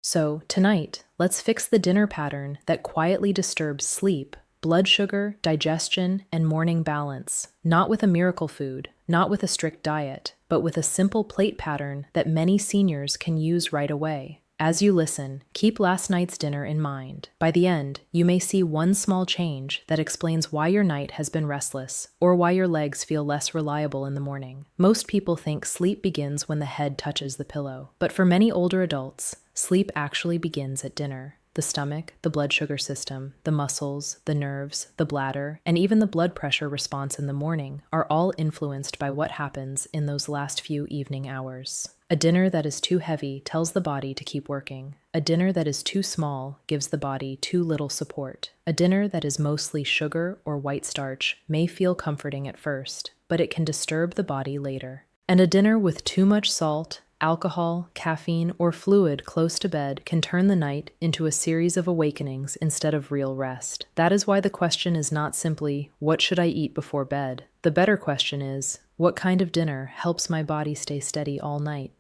So, tonight, let's fix the dinner pattern that quietly disturbs sleep, blood sugar, digestion, and morning balance, not with a miracle food, not with a strict diet, but with a simple plate pattern that many seniors can use right away. As you listen, keep last night's dinner in mind. By the end, you may see one small change that explains why your night has been restless, or why your legs feel less reliable in the morning. Most people think sleep begins when the head touches the pillow, but for many older adults, sleep actually begins at dinner. The stomach, the blood sugar system, the muscles, the nerves, the bladder, and even the blood pressure response in the morning are all influenced by what happens in those last few evening hours. A dinner that is too heavy tells the body to keep working. A dinner that is too small gives the body too little support. A dinner that is mostly sugar or white starch may feel comforting at first, but it can disturb the body later. And a dinner with too much salt, alcohol, caffeine, or fluid close to bed can turn the night into a series of awakenings instead of real rest. That is why the question is not simply, what should I eat before bed? The better question is, what kind of dinner helps my body stay steady all night?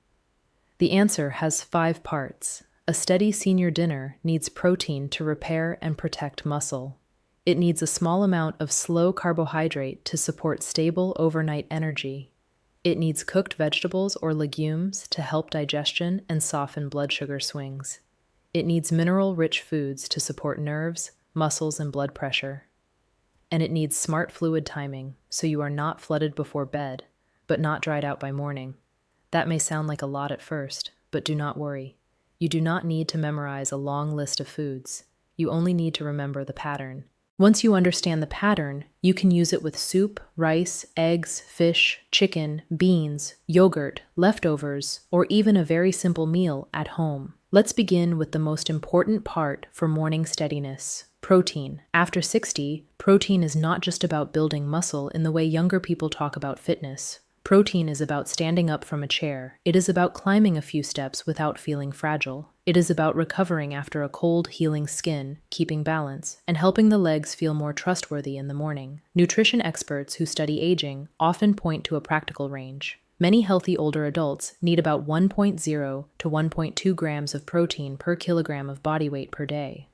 The answer has 5 parts. A steady senior dinner needs protein to repair and protect muscle. It needs a small amount of slow carbohydrate to support stable overnight energy. It needs cooked vegetables or legumes to help digestion and soften blood sugar swings. It needs mineral-rich foods to support nerves, muscles, and blood pressure. And it needs smart fluid timing, so you are not flooded before bed, but not dried out by morning. That may sound like a lot at first, but do not worry. You do not need to memorize a long list of foods. You only need to remember the pattern. Once you understand the pattern, you can use it with soup, rice, eggs, fish, chicken, beans, yogurt, leftovers, or even a very simple meal at home. Let's begin with the most important part for morning steadiness: protein. After 60, protein is not just about building muscle in the way younger people talk about fitness. Protein is about standing up from a chair. It is about climbing a few steps without feeling fragile. It is about recovering after a cold, healing skin, keeping balance, and helping the legs feel more trustworthy in the morning. Nutrition experts who study aging often point to a practical range. Many healthy older adults need about 1.0 to 1.2 grams of protein per kilogram of body weight per day.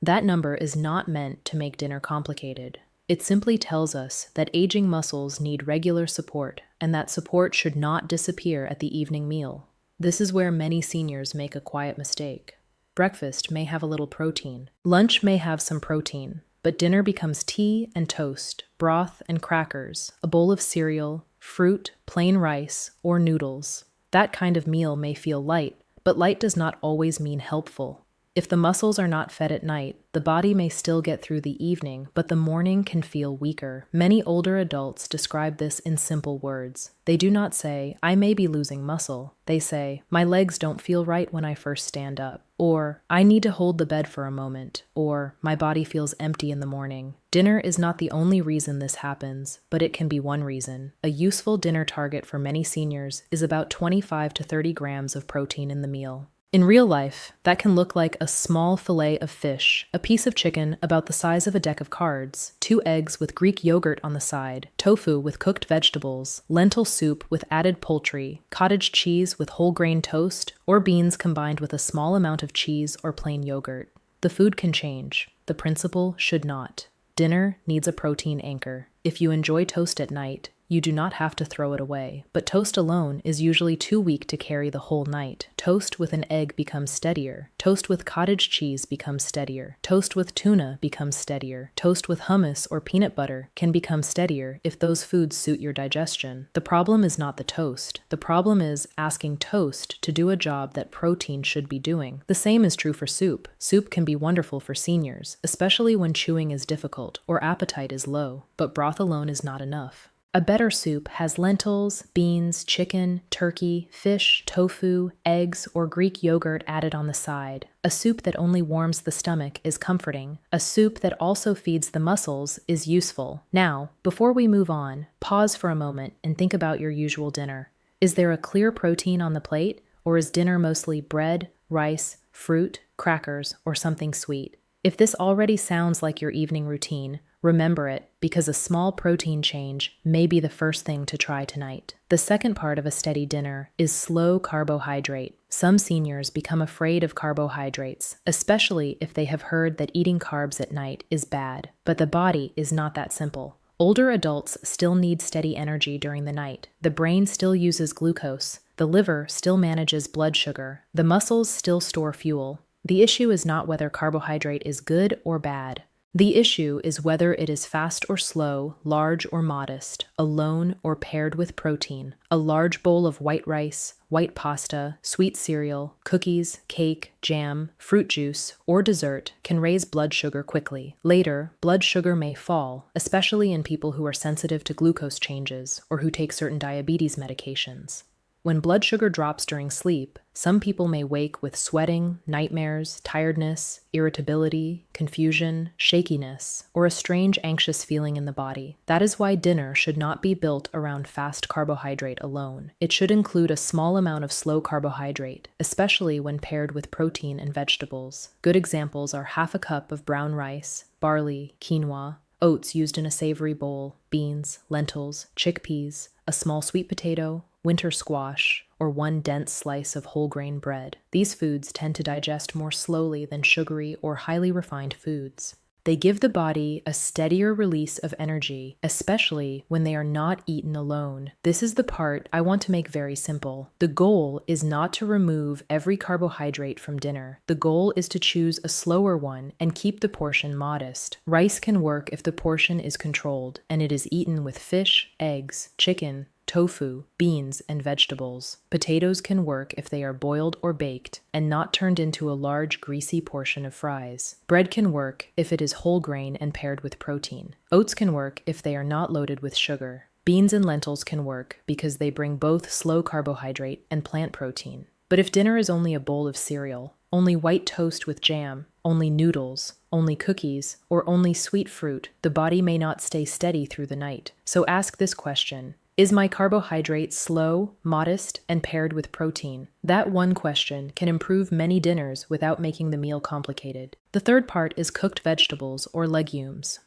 That number is not meant to make dinner complicated. It simply tells us that aging muscles need regular support, and that support should not disappear at the evening meal. This is where many seniors make a quiet mistake. Breakfast may have a little protein. Lunch may have some protein, but dinner becomes tea and toast, broth and crackers, a bowl of cereal, fruit, plain rice, or noodles. That kind of meal may feel light, but light does not always mean helpful. If the muscles are not fed at night, the body may still get through the evening, but the morning can feel weaker. Many older adults describe this in simple words. They do not say, "I may be losing muscle." They say, "My legs don't feel right when I first stand up." Or, "I need to hold the bed for a moment." Or, "My body feels empty in the morning." Dinner is not the only reason this happens, but it can be one reason. A useful dinner target for many seniors is about 25 to 30 grams of protein in the meal. In real life, that can look like a small fillet of fish, a piece of chicken about the size of a deck of cards, 2 eggs with Greek yogurt on the side, tofu with cooked vegetables, lentil soup with added poultry, cottage cheese with whole grain toast, or beans combined with a small amount of cheese or plain yogurt. The food can change. The principle should not. Dinner needs a protein anchor. If you enjoy toast at night, you do not have to throw it away, but toast alone is usually too weak to carry the whole night. Toast with an egg becomes steadier. Toast with cottage cheese becomes steadier. Toast with tuna becomes steadier. Toast with hummus or peanut butter can become steadier if those foods suit your digestion. The problem is not the toast. The problem is asking toast to do a job that protein should be doing. The same is true for soup. Soup can be wonderful for seniors, especially when chewing is difficult or appetite is low, but broth alone is not enough. A better soup has lentils, beans, chicken, turkey, fish, tofu, eggs, or Greek yogurt added on the side. A soup that only warms the stomach is comforting. A soup that also feeds the muscles is useful. Now, before we move on, pause for a moment and think about your usual dinner. Is there a clear protein on the plate, or is dinner mostly bread, rice, fruit, crackers, or something sweet? If this already sounds like your evening routine, Remember it, because a small protein change may be the first thing to try tonight. The second part of a steady dinner is slow carbohydrate. Some seniors become afraid of carbohydrates, especially if they have heard that eating carbs at night is bad. But the body is not that simple. Older adults still need steady energy during the night. The brain still uses glucose. The liver still manages blood sugar. The muscles still store fuel. The issue is not whether carbohydrate is good or bad. The issue is whether it is fast or slow, large or modest, alone or paired with protein. A large bowl of white rice, white pasta, sweet cereal, cookies, cake, jam, fruit juice, or dessert can raise blood sugar quickly. Later, blood sugar may fall, especially in people who are sensitive to glucose changes or who take certain diabetes medications. When blood sugar drops during sleep, some people may wake with sweating, nightmares, tiredness, irritability, confusion, shakiness, or a strange anxious feeling in the body. That is why dinner should not be built around fast carbohydrate alone. It should include a small amount of slow carbohydrate, especially when paired with protein and vegetables. Good examples are half a cup of brown rice, barley, quinoa, oats used in a savory bowl, beans, lentils, chickpeas, a small sweet potato, winter squash, or one dense slice of whole grain bread. These foods tend to digest more slowly than sugary or highly refined foods. They give the body a steadier release of energy, especially when they are not eaten alone. This is the part I want to make very simple. The goal is not to remove every carbohydrate from dinner. The goal is to choose a slower one and keep the portion modest. Rice can work if the portion is controlled and it is eaten with fish, eggs, chicken, tofu, beans, and vegetables. Potatoes can work if they are boiled or baked and not turned into a large, greasy portion of fries. Bread can work if it is whole grain and paired with protein. Oats can work if they are not loaded with sugar. Beans and lentils can work because they bring both slow carbohydrate and plant protein. But if dinner is only a bowl of cereal, only white toast with jam, only noodles, only cookies, or only sweet fruit, the body may not stay steady through the night. So ask this question: is my carbohydrate slow, modest, and paired with protein? That one question can improve many dinners without making the meal complicated. The third part is cooked vegetables or legumes.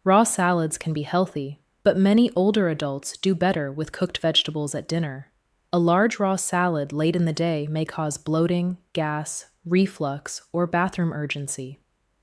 Raw salads can be healthy, but many older adults do better with cooked vegetables at dinner. A large raw salad late in the day may cause bloating, gas, reflux, or bathroom urgency.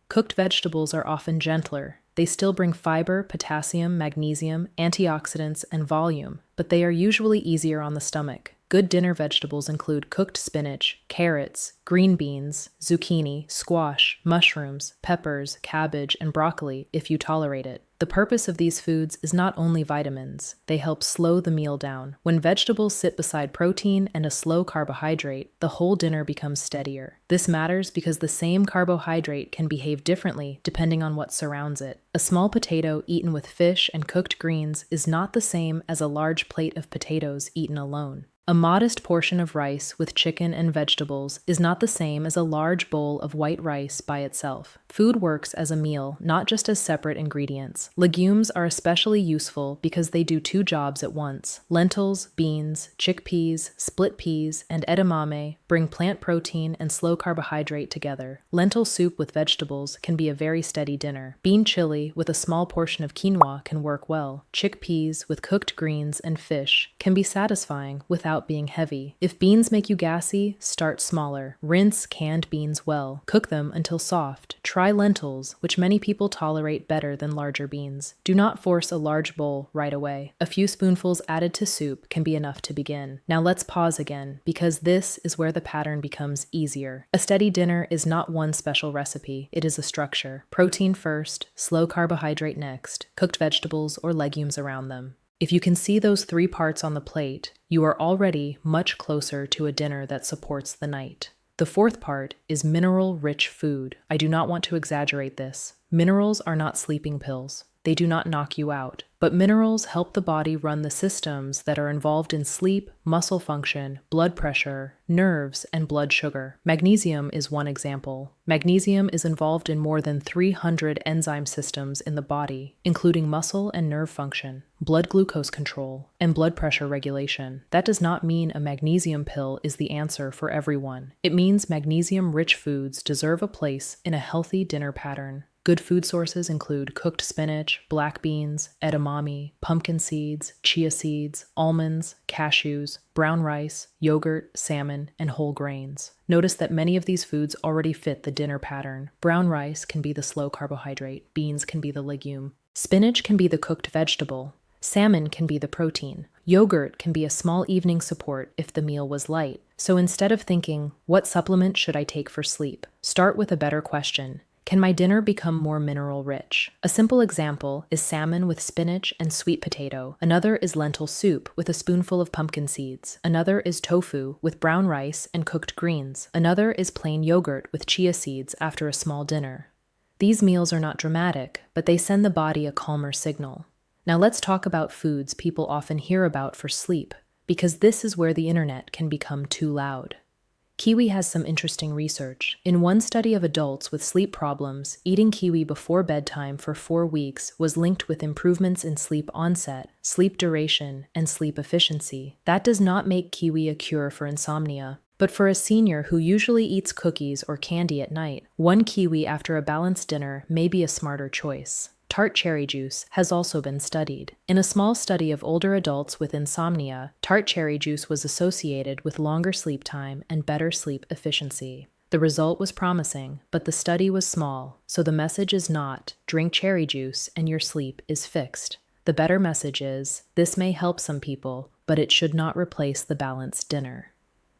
Cooked vegetables are often gentler. They still bring fiber, potassium, magnesium, antioxidants, and volume, but they are usually easier on the stomach. Good dinner vegetables include cooked spinach, carrots, green beans, zucchini, squash, mushrooms, peppers, cabbage, and broccoli if you tolerate it. The purpose of these foods is not only vitamins. They help slow the meal down. When vegetables sit beside protein and a slow carbohydrate, the whole dinner becomes steadier. This matters because the same carbohydrate can behave differently depending on what surrounds it. A small potato eaten with fish and cooked greens is not the same as a large plate of potatoes eaten alone. A modest portion of rice with chicken and vegetables is not the same as a large bowl of white rice by itself. Food works as a meal, not just as separate ingredients. Legumes are especially useful because they do two jobs at once. Lentils, beans, chickpeas, split peas, and edamame bring plant protein and slow carbohydrate together. Lentil soup with vegetables can be a very steady dinner. Bean chili with a small portion of quinoa can work well. Chickpeas with cooked greens and fish can be satisfying without being heavy. If beans make you gassy, start smaller. Rinse canned beans well. Cook them until soft. Try lentils, which many people tolerate better than larger beans. Do not force a large bowl right away. A few spoonfuls added to soup can be enough to begin. Now let's pause again, because this is where the pattern becomes easier. A steady dinner is not one special recipe. It is a structure. Protein first, slow carbohydrate next, cooked vegetables or legumes around them. If you can see those three parts on the plate, you are already much closer to a dinner that supports the night. The fourth part is mineral-rich food. I do not want to exaggerate this. Minerals are not sleeping pills. They do not knock you out. But minerals help the body run the systems that are involved in sleep, muscle function, blood pressure, nerves, and blood sugar. Magnesium is one example. Magnesium is involved in more than 300 enzyme systems in the body, including muscle and nerve function, blood glucose control, and blood pressure regulation. That does not mean a magnesium pill is the answer for everyone. It means magnesium-rich foods deserve a place in a healthy dinner pattern. Good food sources include cooked spinach, black beans, edamame, pumpkin seeds, chia seeds, almonds, cashews, brown rice, yogurt, salmon, and whole grains. Notice that many of these foods already fit the dinner pattern. Brown rice can be the slow carbohydrate, beans can be the legume, spinach can be the cooked vegetable, salmon can be the protein. Yogurt can be a small evening support if the meal was light. So instead of thinking, what supplement should I take for sleep? Start with a better question. Can my dinner become more mineral rich? A simple example is salmon with spinach and sweet potato. Another is lentil soup with a spoonful of pumpkin seeds. Another is tofu with brown rice and cooked greens. Another is plain yogurt with chia seeds after a small dinner. These meals are not dramatic, but they send the body a calmer signal. Now let's talk about foods people often hear about for sleep, because this is where the internet can become too loud. Kiwi has some interesting research. In one study of adults with sleep problems, eating kiwi before bedtime for 4 weeks was linked with improvements in sleep onset, sleep duration, and sleep efficiency. That does not make kiwi a cure for insomnia. But for a senior who usually eats cookies or candy at night, one kiwi after a balanced dinner may be a smarter choice. Tart cherry juice has also been studied. In a small study of older adults with insomnia, tart cherry juice was associated with longer sleep time and better sleep efficiency. The result was promising, but the study was small, so the message is not, drink cherry juice and your sleep is fixed. The better message is, this may help some people, but it should not replace the balanced dinner.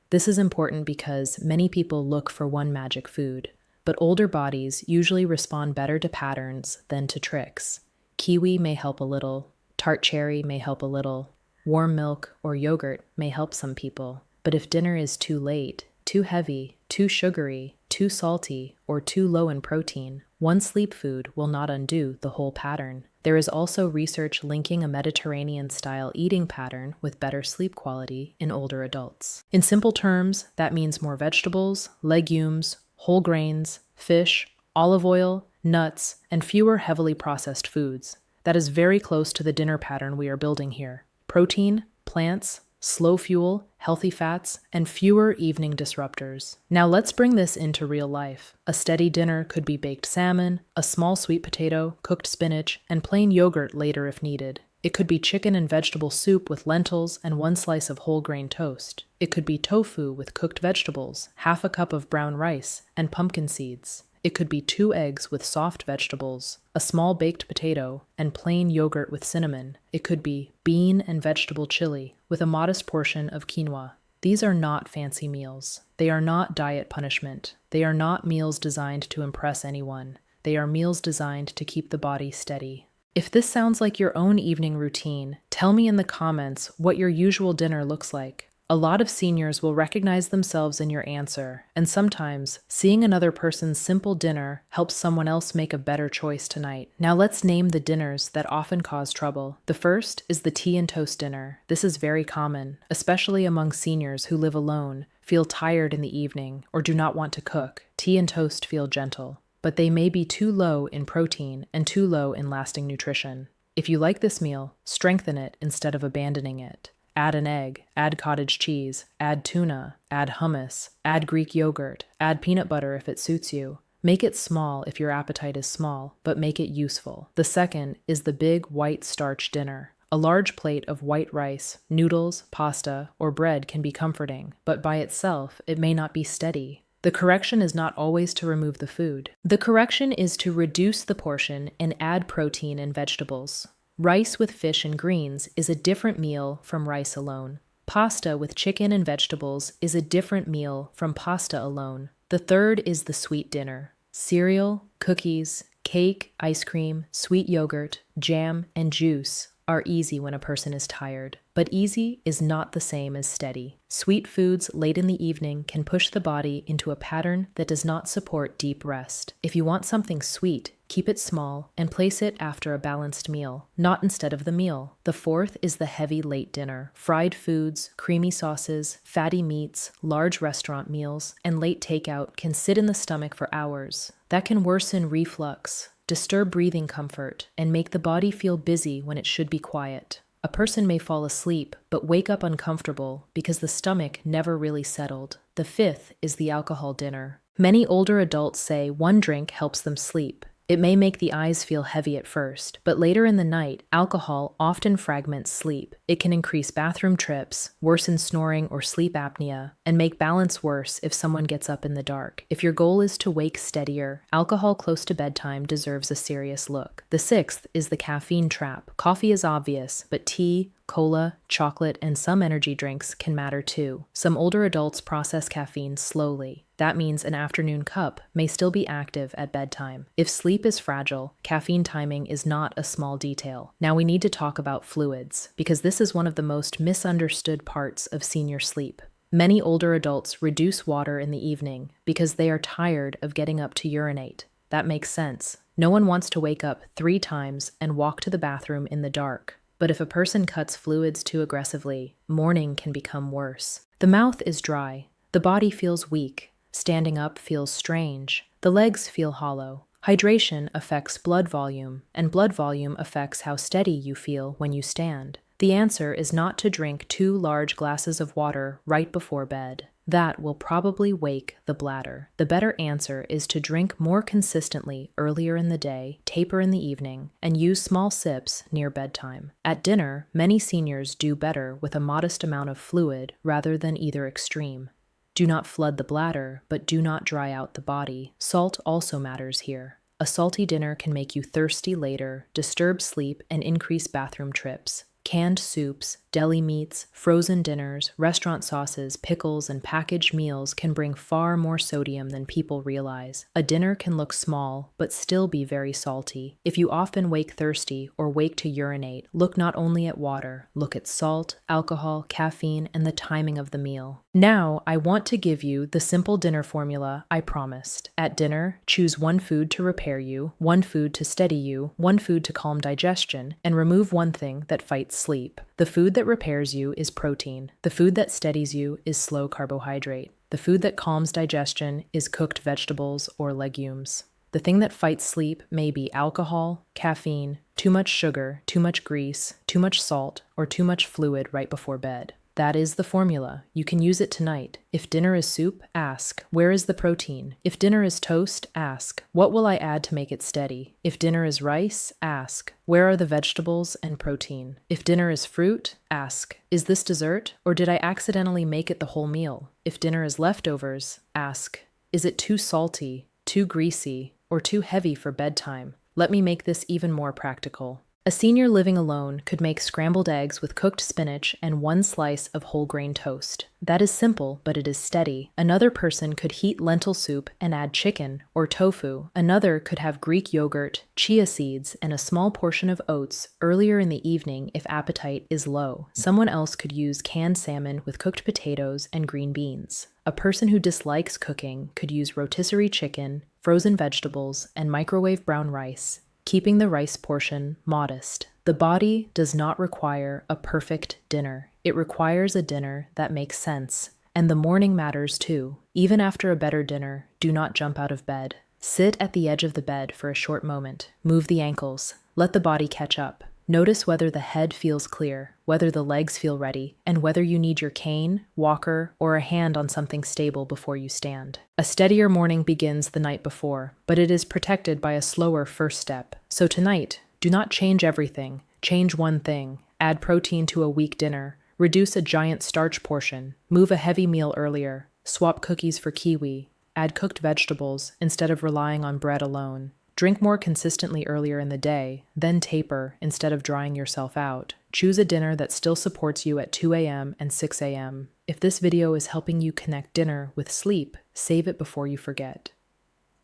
This is important because many people look for one magic food, but older bodies usually respond better to patterns than to tricks. Kiwi may help a little, tart cherry may help a little, warm milk or yogurt may help some people, but if dinner is too late, too heavy, too sugary, too salty, or too low in protein, one sleep food will not undo the whole pattern. There is also research linking a Mediterranean-style eating pattern with better sleep quality in older adults. In simple terms, that means more vegetables, legumes, whole grains, fish, olive oil, nuts, and fewer heavily processed foods. That is very close to the dinner pattern we are building here. Protein, plants, slow fuel, healthy fats, and fewer evening disruptors. Now let's bring this into real life. A steady dinner could be baked salmon, a small sweet potato, cooked spinach, and plain yogurt later if needed. It could be chicken and vegetable soup with lentils and 1 slice of whole grain toast. It could be tofu with cooked vegetables, half a cup of brown rice, and pumpkin seeds. It could be 2 eggs with soft vegetables, a small baked potato, and plain yogurt with cinnamon. It could be bean and vegetable chili with a modest portion of quinoa. These are not fancy meals. They are not diet punishment. They are not meals designed to impress anyone. They are meals designed to keep the body steady. If this sounds like your own evening routine, tell me in the comments what your usual dinner looks like. A lot of seniors will recognize themselves in your answer, and sometimes seeing another person's simple dinner helps someone else make a better choice tonight. Now let's name the dinners that often cause trouble. The first is the tea and toast dinner. This is very common, especially among seniors who live alone, feel tired in the evening, or do not want to cook. Tea and toast feel gentle, but they may be too low in protein and too low in lasting nutrition. If you like this meal, strengthen it instead of abandoning it. Add an egg, add cottage cheese, add tuna, add hummus, add Greek yogurt, add peanut butter if it suits you. Make it small if your appetite is small, but make it useful. The second is the big white starch dinner. A large plate of white rice, noodles, pasta, or bread can be comforting, but by itself, it may not be steady. The correction is not always to remove the food. The correction is to reduce the portion and add protein and vegetables. Rice with fish and greens is a different meal from rice alone. Pasta with chicken and vegetables is a different meal from pasta alone. The third is the sweet dinner. Cereal, cookies, cake, ice cream, sweet yogurt, jam, and juice are easy when a person is tired, but easy is not the same as steady. Sweet foods late in the evening can push the body into a pattern that does not support deep rest. If you want something sweet, keep it small and place it after a balanced meal, not instead of the meal. The fourth is the heavy late dinner. Fried foods, creamy sauces, fatty meats, large restaurant meals, and late takeout can sit in the stomach for hours. That can worsen reflux, disturb breathing comfort, and make the body feel busy when it should be quiet. A person may fall asleep, but wake up uncomfortable because the stomach never really settled. The fifth is the alcohol dinner. Many older adults say one drink helps them sleep. It may make the eyes feel heavy at first, but later in the night, alcohol often fragments sleep. It can increase bathroom trips, worsen snoring or sleep apnea, and make balance worse if someone gets up in the dark. If your goal is to wake steadier, alcohol close to bedtime deserves a serious look. The sixth is the caffeine trap. Coffee is obvious, but tea, cola, chocolate, and some energy drinks can matter too. Some older adults process caffeine slowly. That means an afternoon cup may still be active at bedtime. If sleep is fragile, caffeine timing is not a small detail. Now we need to talk about fluids, because this is one of the most misunderstood parts of senior sleep. Many older adults reduce water in the evening because they are tired of getting up to urinate. That makes sense. No one wants to wake up 3 times and walk to the bathroom in the dark. But if a person cuts fluids too aggressively, morning can become worse. The mouth is dry. The body feels weak. Standing up feels strange. The legs feel hollow. Hydration affects blood volume, and blood volume affects how steady you feel when you stand. The answer is not to drink 2 large glasses of water right before bed. That will probably wake the bladder. The better answer is to drink more consistently earlier in the day, taper in the evening, and use small sips near bedtime. At dinner, many seniors do better with a modest amount of fluid rather than either extreme. Do not flood the bladder, but do not dry out the body. Salt also matters here. A salty dinner can make you thirsty later, disturb sleep, and increase bathroom trips. Canned soups, deli meats, frozen dinners, restaurant sauces, pickles, and packaged meals can bring far more sodium than people realize. A dinner can look small, but still be very salty. If you often wake thirsty or wake to urinate, look not only at water, look at salt, alcohol, caffeine, and the timing of the meal. Now, I want to give you the simple dinner formula I promised. At dinner, choose 1 food to repair you, 1 food to steady you, 1 food to calm digestion, and remove 1 thing that fights sleep. The food that repairs you is protein. The food that steadies you is slow carbohydrate. The food that calms digestion is cooked vegetables or legumes. The thing that fights sleep may be alcohol, caffeine, too much sugar, too much grease, too much salt, or too much fluid right before bed. That is the formula. You can use it tonight. If dinner is soup, ask, where is the protein? If dinner is toast, ask, what will I add to make it steady? If dinner is rice, ask, where are the vegetables and protein? If dinner is fruit, ask, is this dessert, or did I accidentally make it the whole meal? If dinner is leftovers, ask, is it too salty, too greasy, or too heavy for bedtime? Let me make this even more practical. A senior living alone could make scrambled eggs with cooked spinach and 1 slice of whole grain toast. That is simple, but it is steady. Another person could heat lentil soup and add chicken or tofu. Another could have Greek yogurt, chia seeds, and a small portion of oats earlier in the evening if appetite is low. Someone else could use canned salmon with cooked potatoes and green beans. A person who dislikes cooking could use rotisserie chicken, frozen vegetables, and microwave brown rice, keeping the rice portion modest. The body does not require a perfect dinner. It requires a dinner that makes sense. And the morning matters too. Even after a better dinner, do not jump out of bed. Sit at the edge of the bed for a short moment. Move the ankles. Let the body catch up. Notice whether the head feels clear, whether the legs feel ready, and whether you need your cane, walker, or a hand on something stable before you stand. A steadier morning begins the night before, but it is protected by a slower first step. So tonight, do not change everything. Change 1 thing. Add protein to a weak dinner. Reduce a giant starch portion. Move a heavy meal earlier. Swap cookies for kiwi. Add cooked vegetables instead of relying on bread alone. Drink more consistently earlier in the day, then taper instead of drying yourself out. Choose a dinner that still supports you at 2 a.m. and 6 a.m. If this video is helping you connect dinner with sleep, save it before you forget.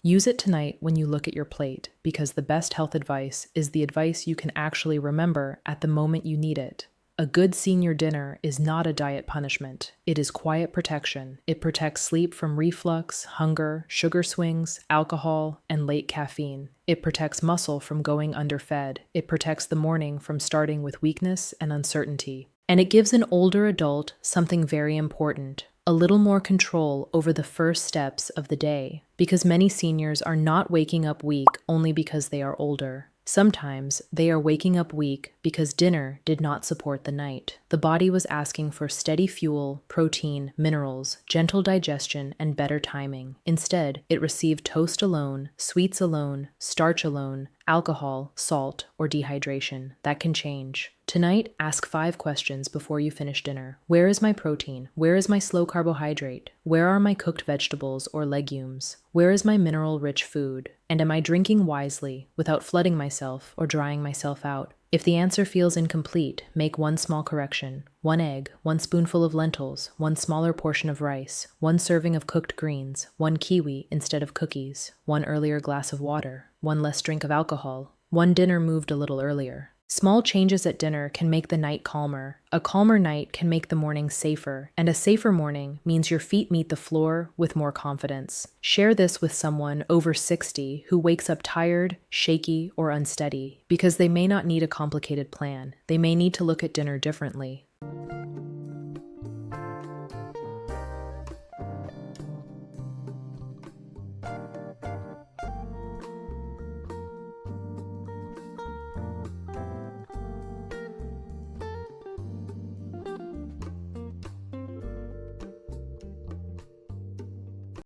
Use it tonight when you look at your plate, because the best health advice is the advice you can actually remember at the moment you need it. A good senior dinner is not a diet punishment. It is quiet protection. It protects sleep from reflux, hunger, sugar swings, alcohol, and late caffeine. It protects muscle from going underfed. It protects the morning from starting with weakness and uncertainty. And it gives an older adult something very important: a little more control over the first steps of the day, because many seniors are not waking up weak only because they are older. Sometimes they are waking up weak because dinner did not support the night. The body was asking for steady fuel, protein, minerals, gentle digestion, and better timing. Instead, it received toast alone, sweets alone, starch alone, alcohol, salt, or dehydration. That can change. Tonight, ask 5 questions before you finish dinner. Where is my protein? Where is my slow carbohydrate? Where are my cooked vegetables or legumes? Where is my mineral-rich food? And am I drinking wisely without flooding myself or drying myself out? If the answer feels incomplete, make one small correction. 1 egg, 1 spoonful of lentils, 1 smaller portion of rice, 1 serving of cooked greens, 1 kiwi instead of cookies, 1 earlier glass of water, 1 less drink of alcohol, 1 dinner moved a little earlier. Small changes at dinner can make the night calmer. A calmer night can make the morning safer, and a safer morning means your feet meet the floor with more confidence. Share this with someone over 60 who wakes up tired, shaky, or unsteady, because they may not need a complicated plan. They may need to look at dinner differently.